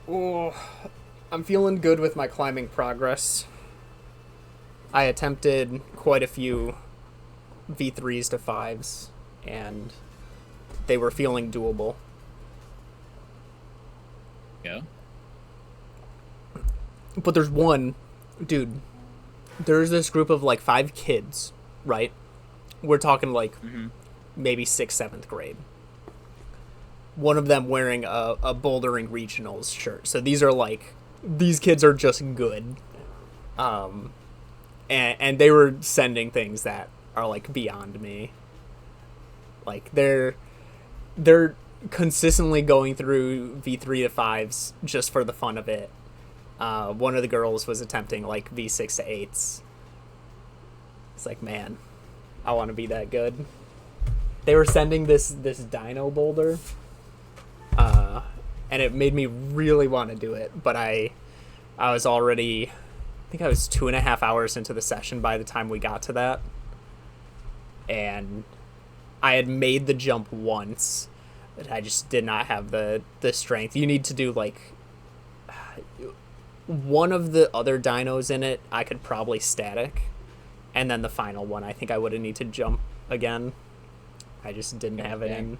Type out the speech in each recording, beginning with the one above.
Oh, I'm feeling good with my climbing progress. I attempted quite a few V3s to 5s, and they were feeling doable. Yeah. But there's one, dude, there's this group of like 5 kids, right? We're talking like Mm-hmm. maybe 6th, 7th grade. One of them wearing a bouldering regionals shirt. So these are like, these kids are just good. Um, and they were sending things that are like beyond me. Like they're consistently going through V3 to 5s just for the fun of it. One of the girls was attempting like V6 to 8s. It's like, man, I want to be that good. They were sending this dino boulder, and it made me really want to do it. But I was already, I think I was 2.5 hours into the session by the time we got to that, and I had made the jump once, but I just did not have the strength. You need to do like one of the other dinos in it. I could probably static, and then the final one, I think I would have need to jump again. I just didn't have it in.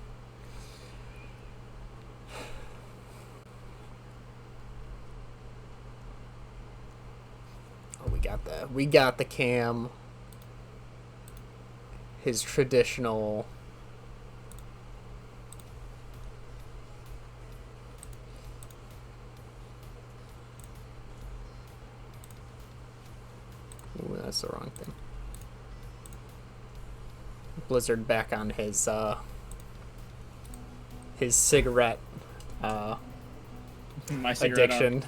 Oh, we got the cam. His traditional. Ooh, that's the wrong thing. Blizzard back on his cigarette My cigarette addiction.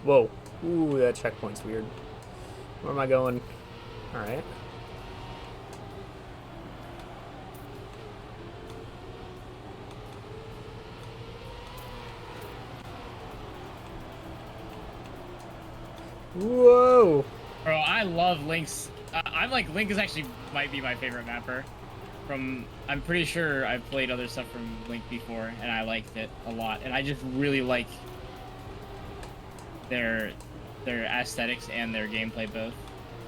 Whoa. Ooh, that checkpoint's weird. Where am I going? Alright. Whoa! Bro, I love Link's. I'm like, Link is actually might be my favorite mapper. I'm pretty sure I've played other stuff from Link before, and I liked it a lot. And I just really like their aesthetics and their gameplay both.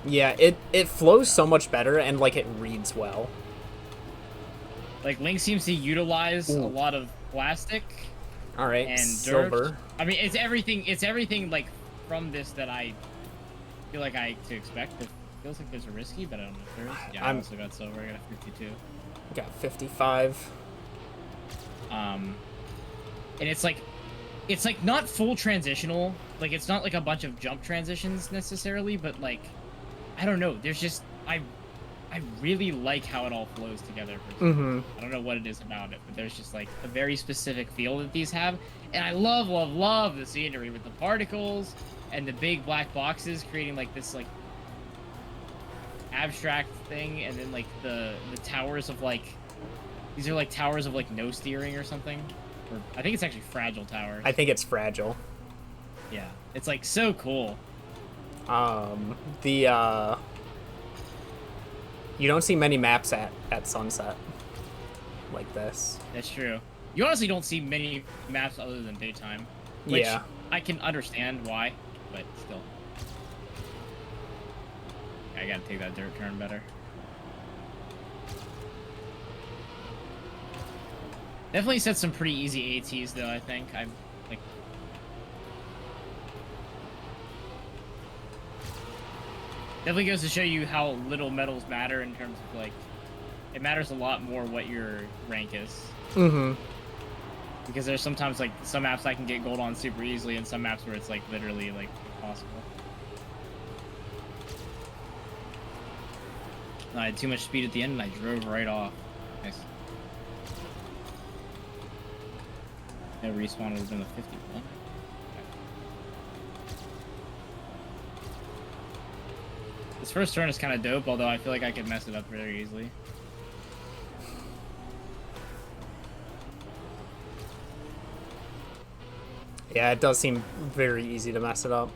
Yeah, it flows so much better, and like it reads well. Like Link seems to utilize a lot of plastic Alright, and silver. dirt. I mean, it's everything. It's everything like from this that I feel like I to expect. It feels like there's a risky, but I don't know if there is. Yeah, I also got silver. I got a 52. Got 55. And it's like not full transitional. Like it's not like a bunch of jump transitions necessarily, but like I don't know. There's just I really like how it all flows together. I don't know what it is about it, but there's just like a very specific feel that these have, and I love the scenery with the particles and the big black boxes creating like this like abstract thing, and then like the towers of like these are like towers of like no steering or something, or I think it's actually fragile towers. I think it's fragile. Yeah, it's like so cool. The you don't see many maps at sunset like this. That's true. You honestly don't see many maps other than daytime, which Yeah. I can understand why, but still. I gotta take that dirt turn better. Definitely set some pretty easy ATs though, I think. I'm like definitely goes to show you how little medals matter in terms of like it matters a lot more what your rank is. Because there's sometimes like some maps I can get gold on super easily, and some maps where it's like literally like impossible. I had too much speed at the end and I drove right off. Nice. No respawn would have been a 51. This first turn is kind of dope, although I feel like I could mess it up very easily. Yeah, it does seem very easy to mess it up.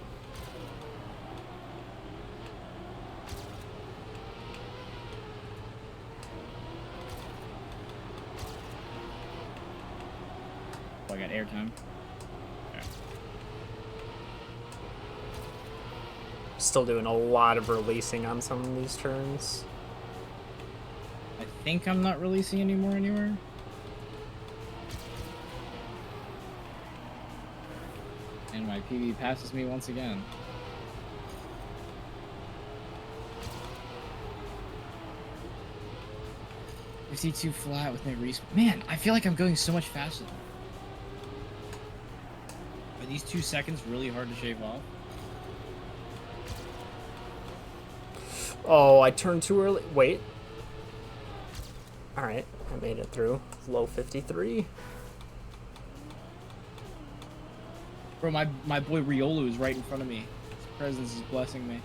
Oh, I got airtime. Okay. Still doing a lot of releasing on some of these turns. I think I'm not releasing anymore anywhere. And my PB passes me once again. C2 flat with no respawn. Man, I feel like I'm going so much faster. Are these 2 seconds really hard to shave off? Oh, I turned too early. Wait. Alright, I made it through. Low 53. Bro, my boy Riolu is right in front of me. His presence is blessing me.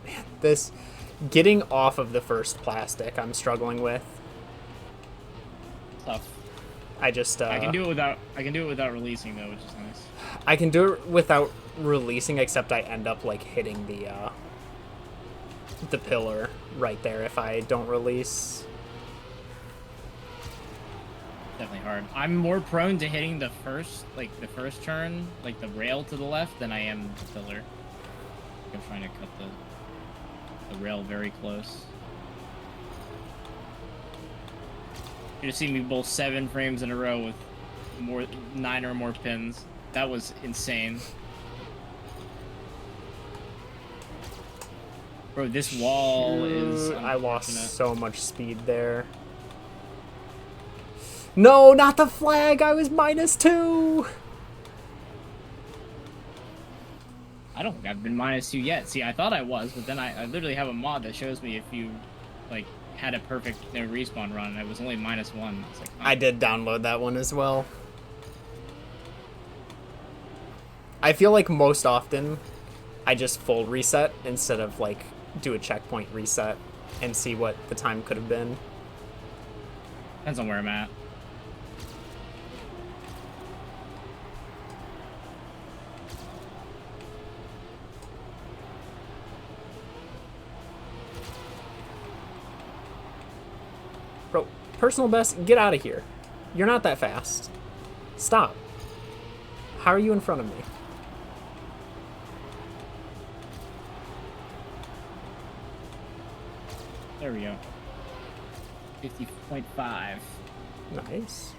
Man, this... Getting off of the first plastic I'm struggling with. Tough. I just, I can do it without releasing though, which is nice. I can do it without releasing, except I end up, like, hitting the pillar right there if I don't release. Definitely hard. I'm more prone to hitting the first turn, like the rail to the left, than I am the pillar. I'm trying to cut the rail very close. You just see me both 7 frames in a row with 9 or more pins. That was insane. Bro, this wall is... I lost so much speed there. No, not the flag! I was -2! I don't think I've been -2 yet. See, I thought I was, but then I literally have a mod that shows me if you, like, had a perfect no respawn run, and it was only -1. It's like, oh. I did download that one as well. I feel like most often I just full reset instead of, like, do a checkpoint reset and see what the time could have been. Depends on where I'm at. Bro, personal best, get out of here. You're not that fast. Stop. How are you in front of me? There we go. 50.5. Nice.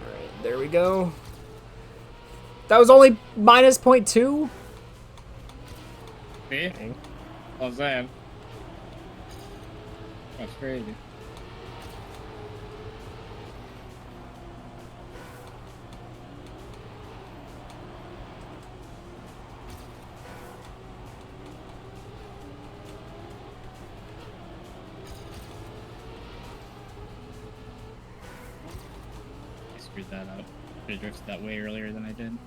Alright, there we go. That was only -0.2? See? Dang. All I'm saying. That's crazy. Screwed that up. Should have drifted that way earlier than I did.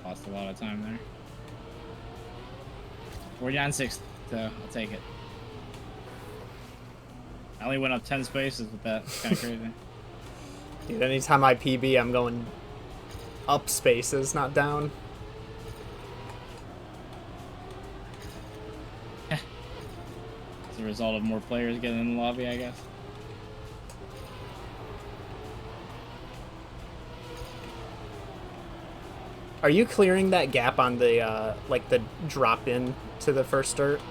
Lost a lot of time there. We're down 6, so I'll take it. I only went up 10 spaces with that. It's kind of crazy. Dude, anytime I PB, I'm going up spaces, not down. As a result of more players getting in the lobby, I guess. Are you clearing that gap on the, like, the drop-in to the first dirt?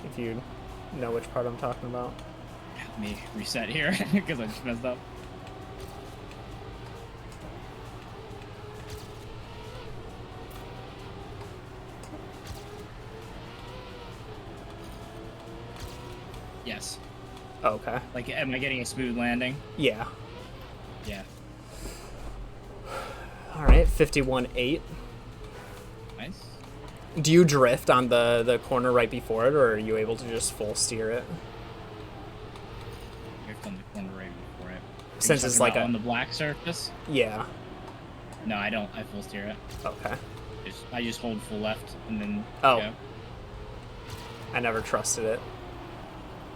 If you know which part I'm talking about. Let me reset here, because I just messed up. Yes. Okay. Like, am I getting a smooth landing? Yeah. Yeah. Alright, 51.8. Nice. Do you drift on the corner right before it, or are you able to just full steer it? Drift on the corner right before it. Since it's like on the black surface. Yeah. No, I don't. I full steer it. Okay. I just hold full left and then go. I never trusted it,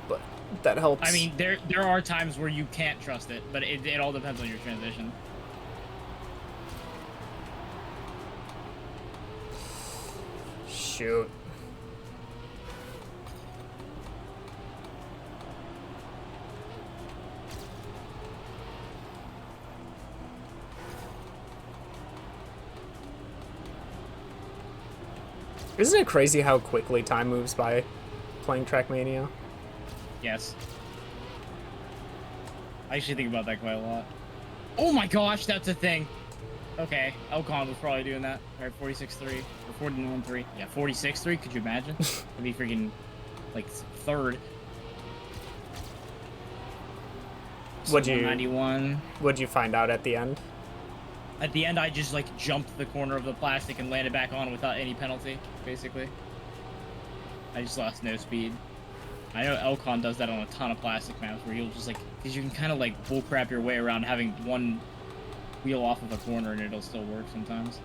but that helps. I mean, there are times where you can't trust it, but it all depends on your transition. Shoot. Isn't it crazy how quickly time moves by playing Trackmania? Yes. I actually think about that quite a lot. Oh my gosh, that's a thing. Okay, Elcon was probably doing that. All right, 46.3 or 49.3. Yeah, 46.3. Could you imagine? I'd be freaking like third. What'd you find out at the end? At the end, I just like jumped the corner of the plastic and landed back on without any penalty, basically. I just lost no speed. I know Elcon does that on a ton of plastic maps where you'll just like, because you can kind of like bullcrap your way around having one wheel off of a corner and it'll still work sometimes.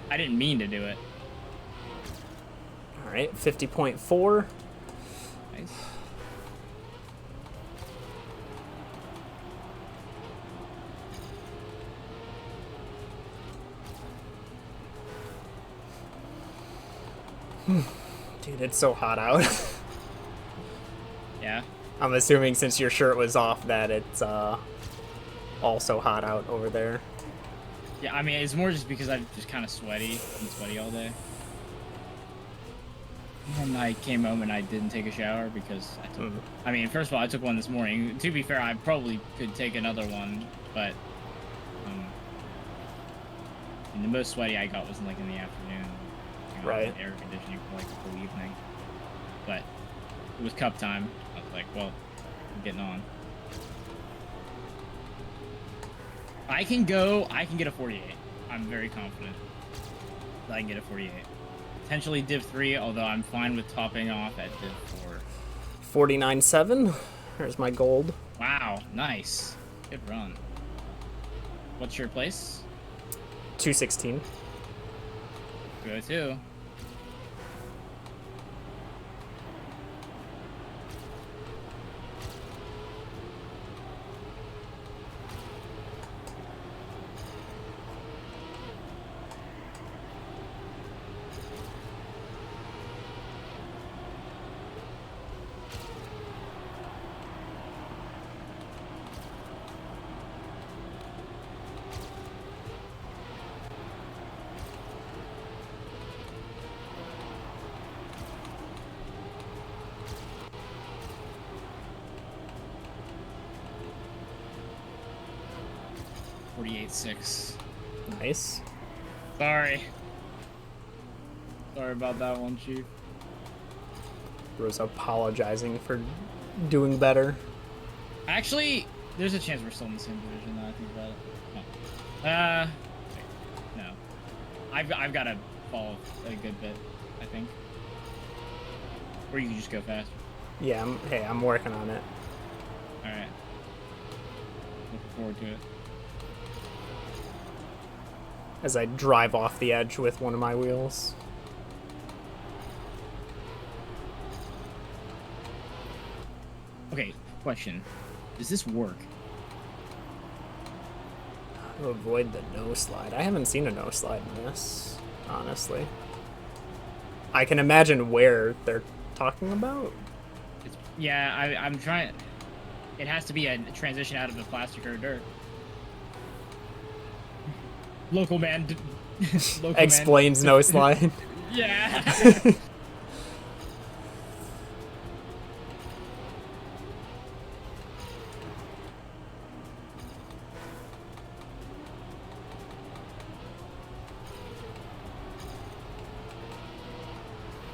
I didn't mean to do it. All right, 50.4. Nice. Dude, it's so hot out. Yeah. I'm assuming since your shirt was off that it's also hot out over there. Yeah, I mean, it's more just because I'm just kind of sweaty. I'm sweaty all day. And I came home and I didn't take a shower because I took... I mean, first of all, I took one this morning. To be fair, I probably could take another one, but... and the most sweaty I got was like in the afternoon. Right. Air conditioning for like the whole evening. But it was cup time. I was like, well, I'm getting on. I can get a 48. I'm very confident that I can get a 48. Potentially Div 3, although I'm fine with topping off at Div 4. 49.7. There's my gold. Wow, nice. Good run. What's your place? 216. Go to. .6. Nice. Sorry about that one, Chief. Bro's apologizing for doing better. Actually, there's a chance we're still in the same division now I think about it. No. I've got to fall a good bit, I think. Or you can just go faster. Yeah, I'm working on it. Alright. Looking forward to it. As I drive off the edge with one of my wheels. Okay, question. Does this work? How to avoid the no slide. I haven't seen a no slide in this, honestly. I can imagine where they're talking about. Yeah, I'm trying. It has to be a transition out of the plastic or dirt. Local man. Explains no slide. Yeah.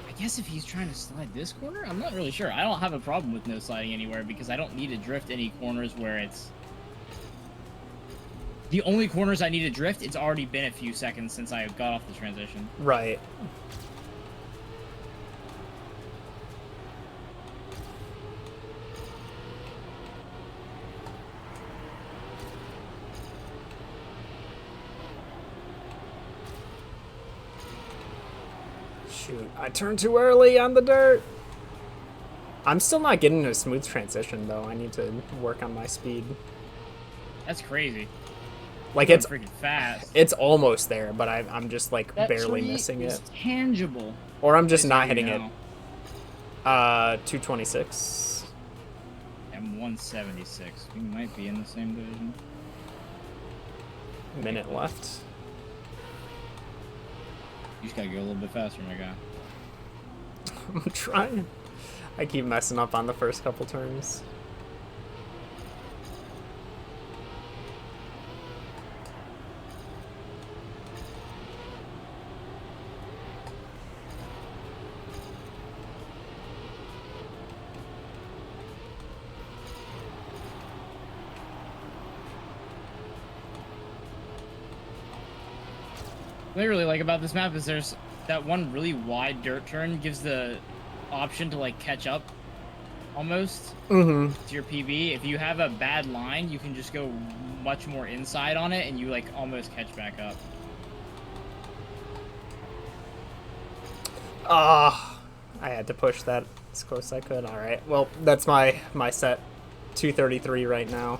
I guess if he's trying to slide this corner, I'm not really sure. I don't have a problem with no sliding anywhere because I don't need to drift any corners where it's... The only corners I need to drift, it's already been a few seconds since I got off the transition. Right. Shoot, I turned too early on the dirt. I'm still not getting a smooth transition, though. I need to work on my speed. That's crazy. Like, You're it's freaking fast. it's almost there, but I'm just, like, That barely tree missing is it. tangible. Or I'm just What not is it hitting now? it. 226. I'm 176. We might be in the same division. Minute left. You just gotta go a little bit faster, my guy. I'm trying. I keep messing up on the first couple turns. What I really like about this map is there's that one really wide dirt turn gives the option to like catch up almost to your PB. If you have a bad line, you can just go much more inside on it and you like almost catch back up. I had to push that as close as I could. All right. Well, that's my set. 233 right now.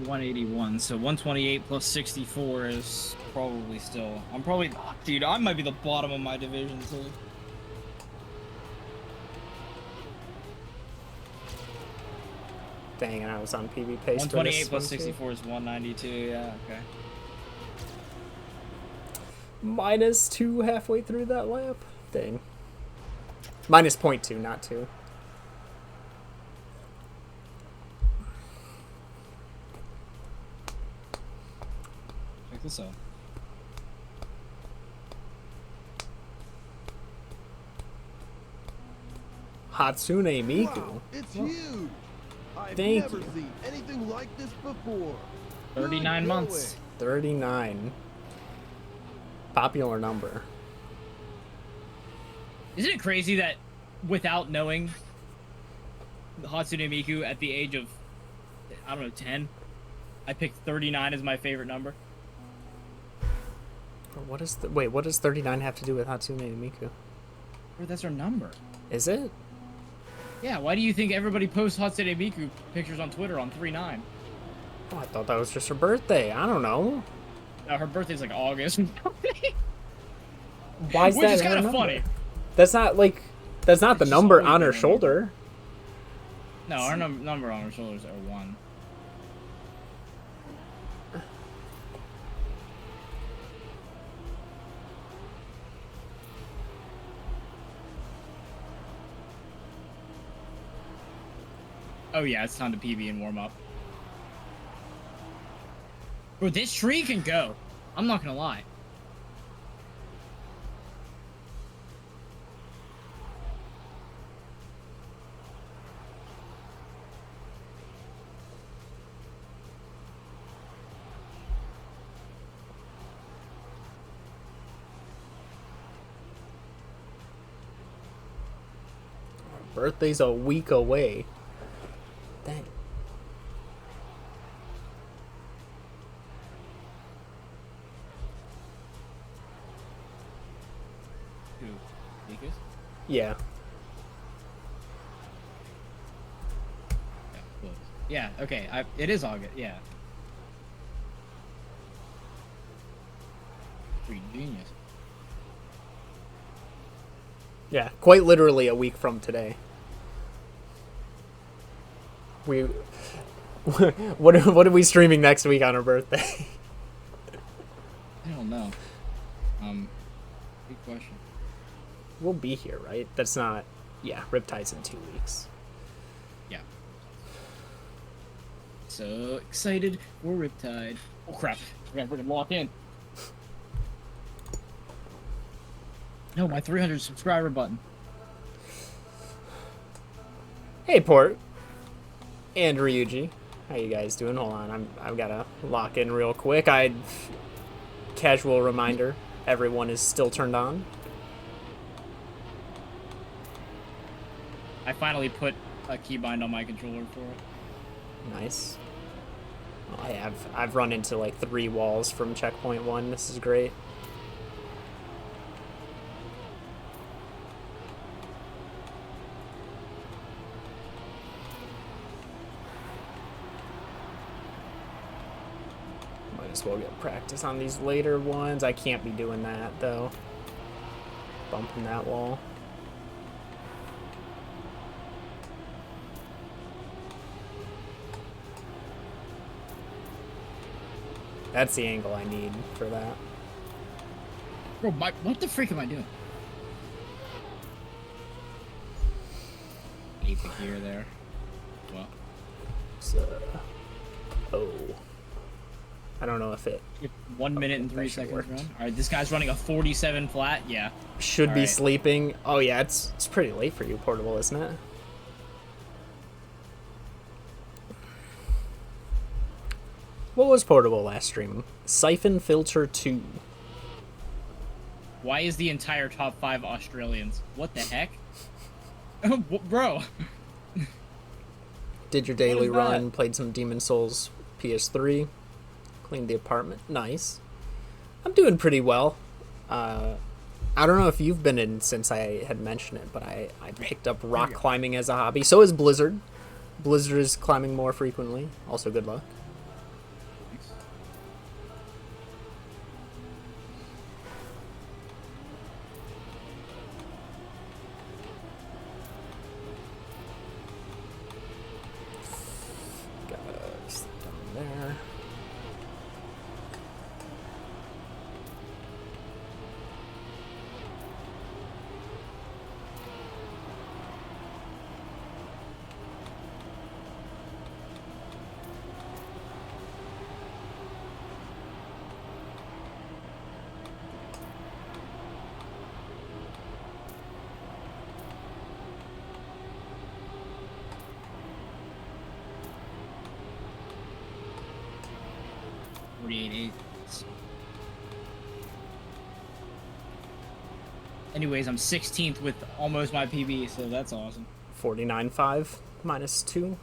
181, so 128 plus 64 is probably still. I'm probably, dude, I might be the bottom of my division too. Dang, and I was on PB pace. 128 for plus this one, too. 64 is 192. Yeah, okay. -2 halfway through that lap. Dang. -0.2, not 2. Check this out. Hatsune Miku. Wow, it's huge. I've Thank never you. seen anything like this before. 39 Good months. going. 39. Popular number. Isn't it crazy that without knowing Hatsune Miku at the age of, I don't know, 10, I picked 39 as my favorite number? What is the wait? What does 39 have to do with Hatsune Miku? Or that's her number. Is it? Yeah, why do you think everybody posts Hatsune Miku pictures on Twitter on 39? Oh, I thought that was just her birthday. I don't know. Her birthday's like August. Why is Which that is her kind of number? funny. That's not like that's not the just number always on her been her shoulder. No, our number on her shoulders are 1. Oh yeah, it's time to PB and warm up. Bro, this tree can go. I'm not gonna lie. Birthday's a week away. Dang. Who? Lucas? Yeah. Yeah, close. Yeah, okay. It is August, yeah. Pretty genius. Yeah, quite literally a week from today. We what are we streaming next week on her birthday? I don't know. Good question. We'll be here, right? That's not yeah, Riptide's in 2 weeks. Yeah. So excited for Riptide. Oh crap. I gotta freaking lock in. No, my 300 subscriber button. Hey Port and Ryuji. How you guys doing? Hold on, I've gotta lock in real quick. Casual reminder, everyone is still turned on. I finally put a keybind on my controller for it. Nice. Well, I've run into like 3 walls from checkpoint 1. This is great. So we'll get practice on these later ones. I can't be doing that, though. Bumping that wall. That's the angle I need for that. Bro, what the freak am I doing? Ate the gear there. Well. So, oh. I don't know if it 1 minute and 3 seconds run. All right, this guy's running a 47 flat. Yeah. should All be right. sleeping. Oh yeah, it's pretty late for you, Portable, isn't it? What was Portable last stream? Siphon Filter 2. Why is the entire top 5 Australians? What the heck? Bro. Did your daily What is that? run, played some Demon Souls PS3, cleaned the apartment. Nice. I'm doing pretty well. I don't know if you've been in since I had mentioned it, but I picked up rock climbing as a hobby. So is Blizzard. Blizzard is climbing more frequently. Also, good luck. Got a step down there. Anyways, I'm 16th with almost my PB, so that's awesome. 49.5 minus 2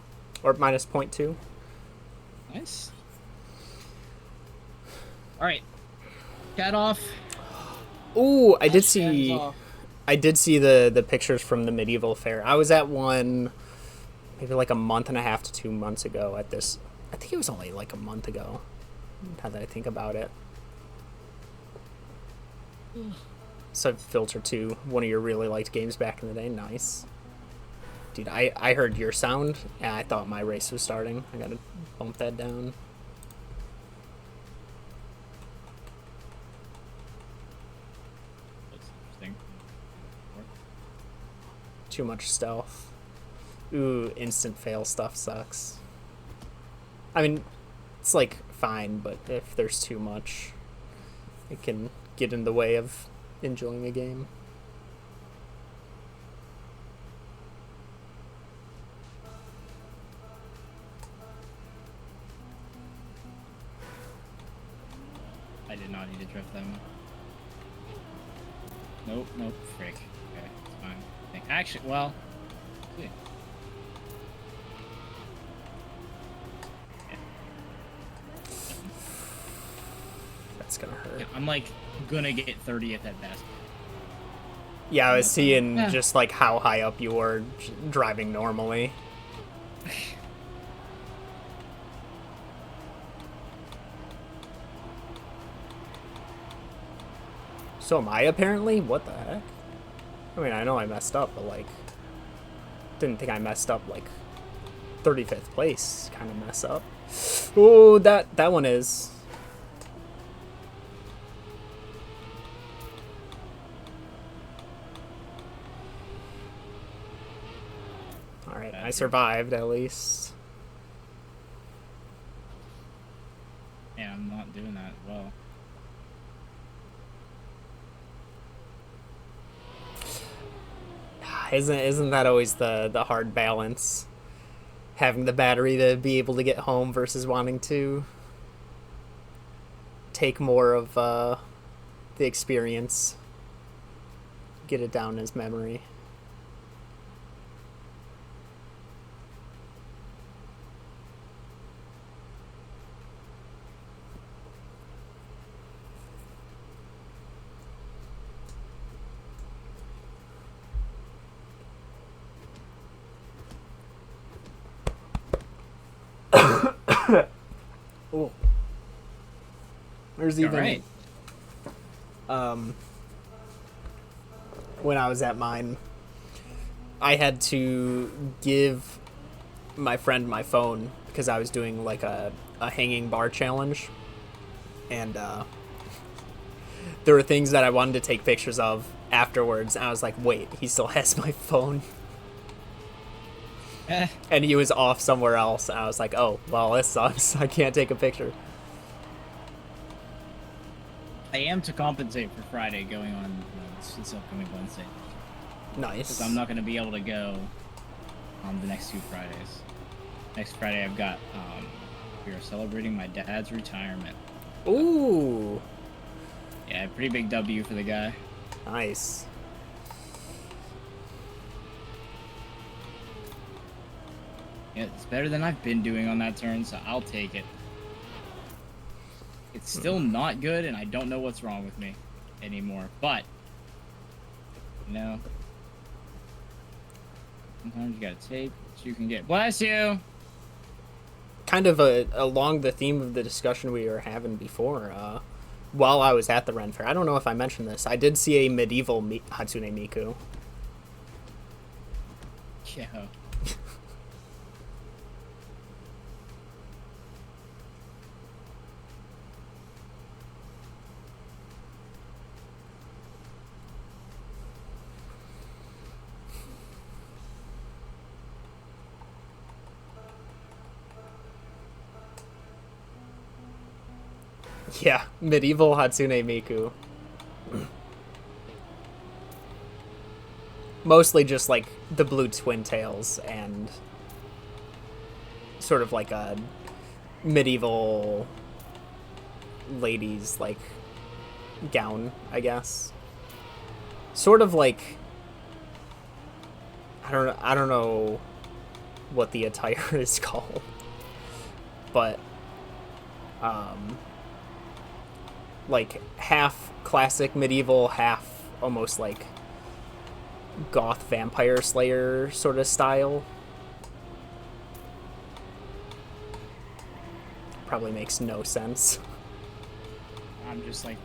or minus 0.2. Nice. All right, chat off. Ooh, I did Hands see off. the pictures from the medieval fair. I was at one maybe like a month and a half to 2 months ago at this. I think it was only like a month ago, now that I think about it. So Filter 2, one of your really liked games back in the day. Nice. Dude, I heard your sound and I thought my race was starting. I gotta bump that down. That's interesting. Too much stealth. Ooh, instant fail stuff sucks. I mean, it's like fine, but if there's too much, it can get in the way of enjoying a game. I did not need to drift them. Nope, nope, frick. Okay, it's fine. Actually, well, yeah. That's gonna hurt. Yeah, I'm like gonna get 30th at best. Yeah, I was seeing Yeah. just like how high up you were driving normally. So am I apparently? What the heck? I mean, I know I messed up, but like, didn't think I messed up like 35th place kind of mess up. Oh, that one is. All right, I survived at least. Yeah, I'm not doing that well. Isn't that always the hard balance? Having the battery to be able to get home versus wanting to take more of the experience, get it down as memory. Oh. There's All even right. when I was at mine, I had to give my friend my phone because I was doing like a hanging bar challenge, and there were things that I wanted to take pictures of afterwards, and I was like, wait, he still has my phone. And he was off somewhere else, and I was like, oh, well, this sucks. I can't take a picture. I am to compensate for Friday going on this upcoming Wednesday. Nice. Because I'm not going to be able to go on the next 2 Fridays. Next Friday I've got, we are celebrating my dad's retirement. Ooh. Yeah, pretty big W for the guy. Nice. Yeah, it's better than I've been doing on that turn, so I'll take it. It's still not good, and I don't know what's wrong with me anymore, but, you know, sometimes you gotta take what you can get. Bless you! Kind of along the theme of the discussion we were having before, while I was at the Ren Fair, I don't know if I mentioned this, I did see a medieval Hatsune Miku. Yeah. Yeah, medieval Hatsune Miku. Mostly just like the blue twin tails and sort of like a medieval ladies like gown, I guess. Sort of like I don't know what the attire is called. But like half classic medieval, half almost like goth vampire slayer sort of style. Probably makes no sense. I'm just like,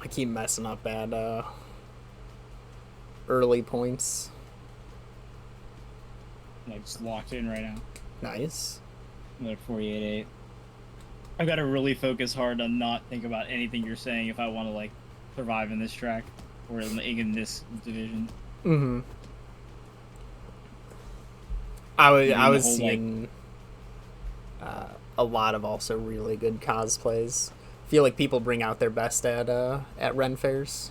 I keep messing up at early points. just locked in right now. Nice. Another 48-8. I've got to really focus hard on not think about anything you're saying if I want to, like, survive in this track or in this division. Mm-hmm. I was whole, seeing a lot of also really good cosplays. I feel like people bring out their best at Ren fairs.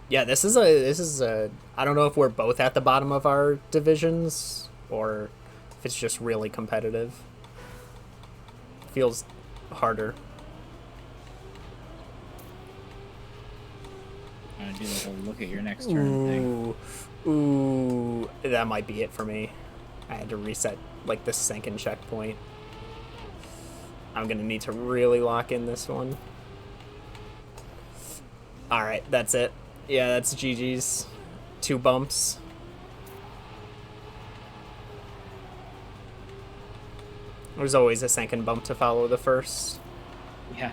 Yeah, this is a I don't know if we're both at the bottom of our divisions or if it's just really competitive. Feels harder. I'm gonna do the whole look at your next turn thing. Ooh, that might be it for me. I had to reset like the second checkpoint. I'm gonna need to really lock in this one. All right, that's it. Yeah, that's GG's. 2 bumps. There's always a second bump to follow the first. Yeah.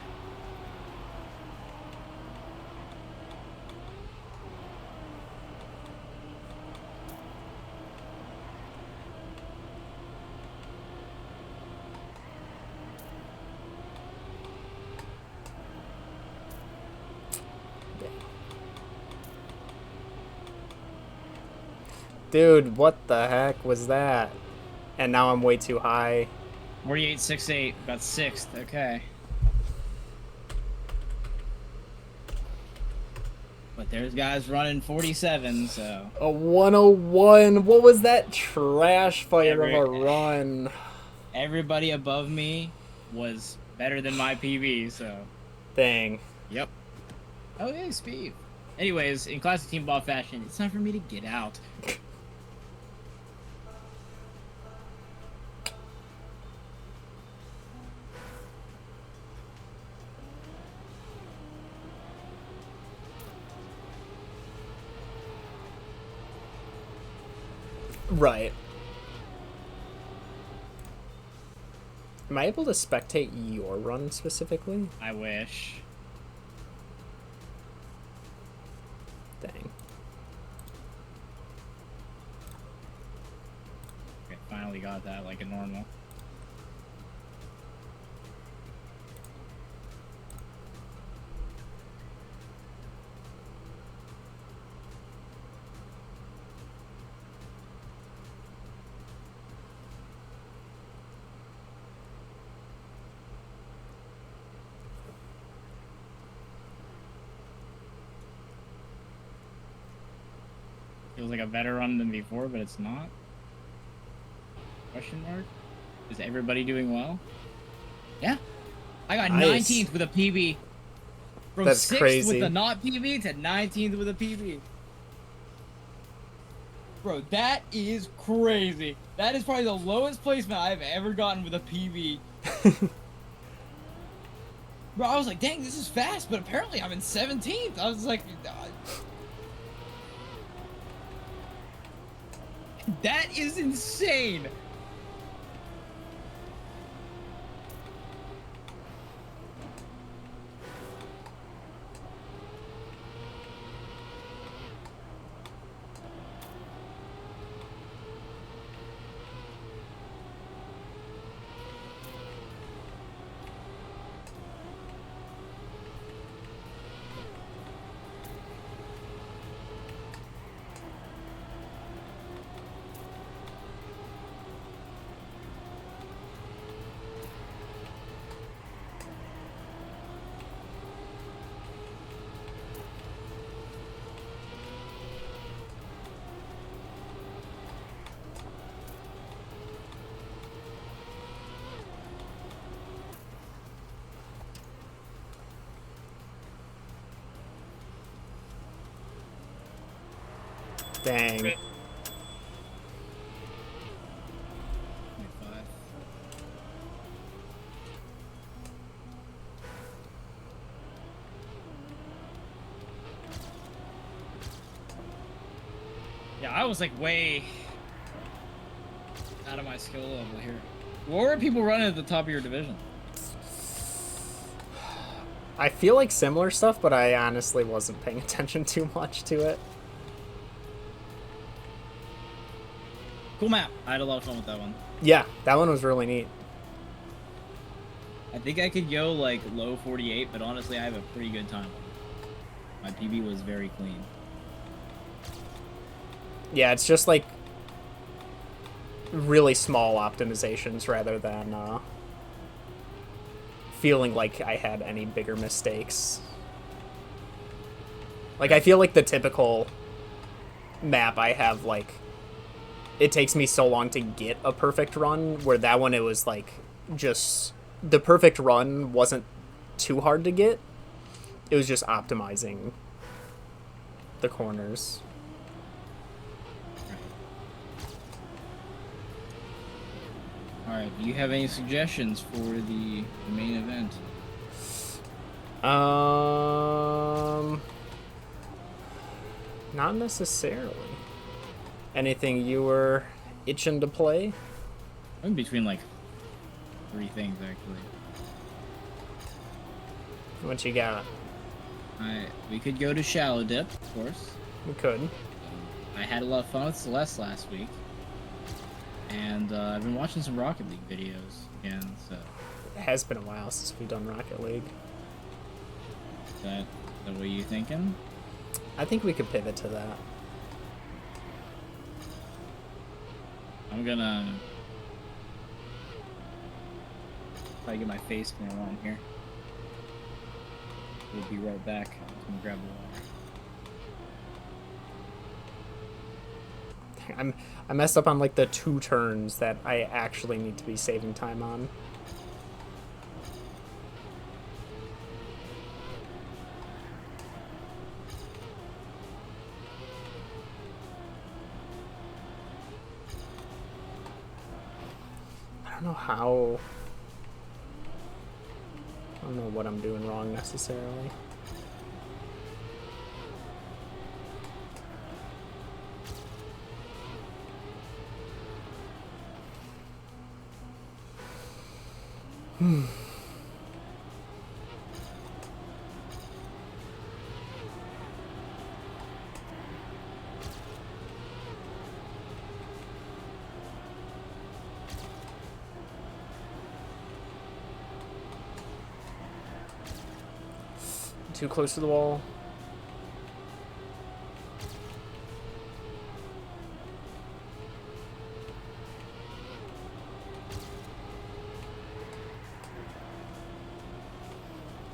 Dude, what the heck was that? And now I'm way too high. 48-6-8. Got 6th. Okay. But there's guys running 47, so. A 101. What was that trash fire of a run? Everybody above me was better than my PB, so. Dang. Yep. Oh, yeah, speed. Anyways, in classic team ball fashion, it's time for me to get out. Right. Am I able to spectate your run specifically? I wish. Dang. Okay, finally got that like a normal. Feels like a better run than before, but it's not. Question mark? Is everybody doing well? Yeah. I got Nice. 19th with a PB. From That's 6th crazy. with the not PB to 19th with a PB. Bro, that is crazy. That is probably the lowest placement I've ever gotten with a PB. Bro, I was like, dang, this is fast, but apparently I'm in 17th. I was like, that is insane. Dang. 25. Yeah, I was like way out of my skill level here. What were people running at the top of your division? I feel like similar stuff, but I honestly wasn't paying attention too much to it. Cool map. I had a lot of fun with that one. Yeah, that one was really neat. I think I could go like low 48, but honestly, I have a pretty good time. My PB was very clean. Yeah, it's just like really small optimizations rather than feeling like I had any bigger mistakes. Like, I feel like the typical map I have, like, it takes me so long to get a perfect run, where that one it was like just the perfect run wasn't too hard to get. It was just optimizing the corners. Alright, do you have any suggestions for the main event? Not necessarily. Anything you were itching to play? I'm between like 3 things actually. What you got? We could go to Shallow Dip, of course. We could. I had a lot of fun with Celeste last week. And I've been watching some Rocket League videos again, so... It has been a while since we've done Rocket League. Is that what you thinking? I think we could pivot to that. I'm gonna... probably get my face clean on here. We'll be right back. I'm gonna grab the water. I messed up on like the 2 turns that I actually need to be saving time on. I don't know how. I don't know what I'm doing wrong necessarily. Too close to the wall.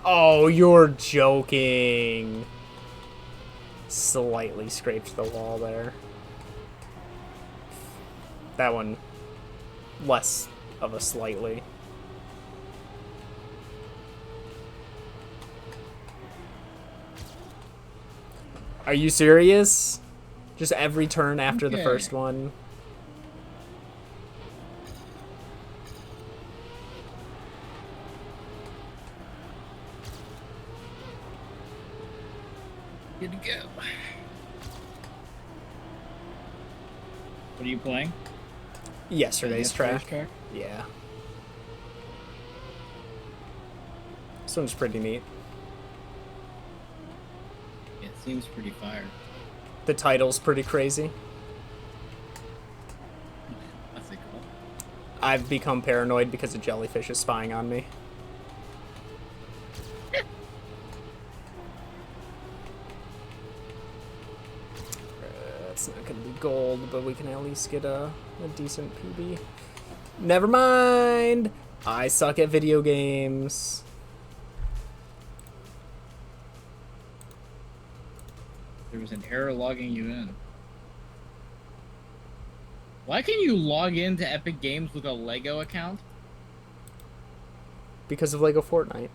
Oh, you're joking. Slightly scraped the wall there. That one, less of a slightly. Are you serious? Just every turn after the first one? Good to go. What are you playing? Yesterday's track. Yeah. This one's pretty neat. It seems pretty fire. The title's pretty crazy. That's cool. I've become paranoid because a jellyfish is spying on me. It's not gonna be gold, but we can at least get a decent PB. Never mind! I suck at video games. There was an error logging you in. Why can you log into Epic Games with a Lego account? Because of Lego Fortnite.